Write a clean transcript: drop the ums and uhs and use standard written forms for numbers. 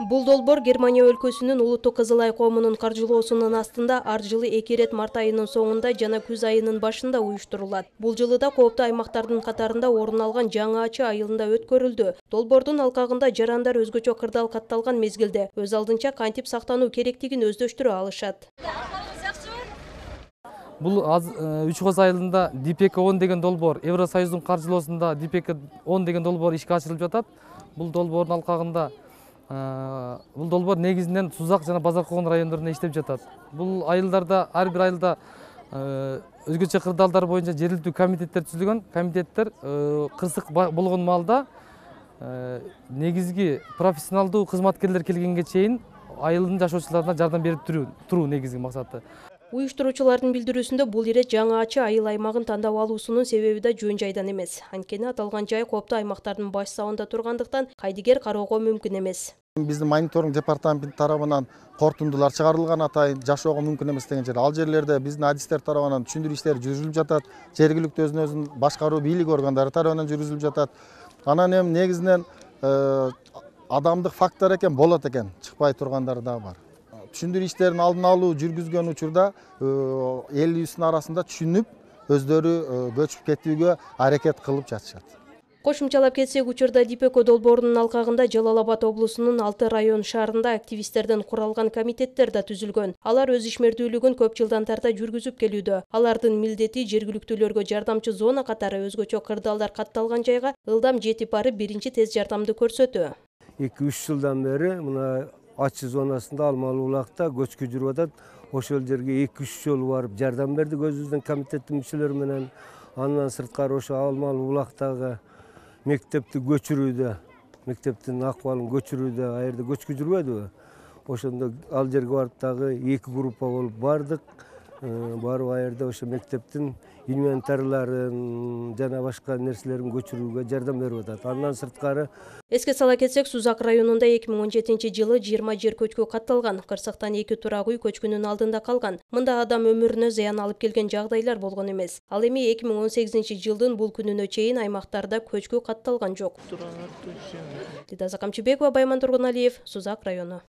Бул долбоор Германия өлкөсүнүн Улуттук Кызыл Ай коомунун каржылоосунун астында ар жылы 2 ирет март айынын соңунда жана күз айынын башында уюштурулат. Бул жылы да кооптуу аймактардын катарында орун алган Жаңы Ачы айылында өткөрүлдү. Долбоордун алкагында жарандар өзгөчө кырдаал катталган мезгилде өз алдынча кантип сактануу керектигин өздөштүрө алышат. Бул 3 айылында ДПК-10 деген долбоор, Евросоюздун каржылоосунда ДПК-10 деген долбоор ишке ашырылып жатат. Бул долбоордун алкагында бул долбоор негизинен Сузак жана Базар Когон райондорунда иштеп жатат. Бул айылдарда ар бир айылда өзгөчө кырдаалдар боюнча жергиликтүү комитеттер түзүлгөн. Комитеттер кырсык болгон маалда негизги профессионалдуу кызматкерлер келгенге чейин айылдын жашоочуларына жардам берип туруу негизги максаты. Уюштуруучулардын билдирүүсүндө бул ирет Жаңы Ачы айыл аймагын тандап алуусунун себеби да жөн жайдан эмес. Анткени аталган жай кооптуу аймактардын баш сабында тургандыктан кайдыгер кароого мүмкүн эмес. Биздин мониторинг департаменти тарабынан корутундулар чыгарылган, атайын жашоого мүмкүн эмес деген жер. Ал жерлерде биздин адистер тарабынан түшүндүрүү иштери жүргүзүлүп жатат. Жергиликтүү өзүн башкаруу бийлик органдары тарабынан жүргүзүлүп жатат. Анан эми негизинен адамдык фактор экен, болот экен, чыкпай тургандары да бар. Түшүндүрүү иштерин алдын алуу жүргүзгөн учурда элибиздин арасында түшүнүп, өздөрү көчүп кетүүгө аракет кылып жатышат. Кошумчалап кетсек, учурда ДПК долбоорунун алкагында Жалал Абад облусунун 6 район шаарында активисттерден куралган комитеттер да түзүлгөн. Алар өз ишмердүүлүгүн көп жылдан тарта жүргүзүп келүүдө. Алардын милдети жергиликтүүлөргө жардамчы зона катары өзгөчө кырдаалдар катталган жайга ылдам жетип барып биринчи тез жардамды көрсөтүү. 2-3 жылдан бери мына Ачы зонасында Алмалы Булакта көчкү жүрүп атат. Ошол жерге 2-3 жолу барып жардам бердик өзүбүздүн комитеттин мүчөлөрү менен. Андан сырткары ошо Алмалы Булактагы мектепти көчүрүүдө, мектептин акыбалын көчүрүүдө, ал жерде көчкү жүрбөдүбү? Ошондо ал жерге барып дагы 2 группа болуп бардык. Барып ал жерде ошо мектептин инвентарларын жана башка нерселерин көчүрүүгө жардам берип атат. Андан сырткары эске сала кетсек, Сузак районунда 2017-жылы 20 жер көчкү катталган. Кырсыктан 2 турак үй көчкүнүн алдында калган. Мында адам өмүрүнө зыян алып келген жагдайлар болгон эмес. Ал эми 2018-жылдын бул күнүнө чейин аймактарда көчкү катталган жок. Лидаза Камчыбекова, Байман Тургуналиев, Сузак району.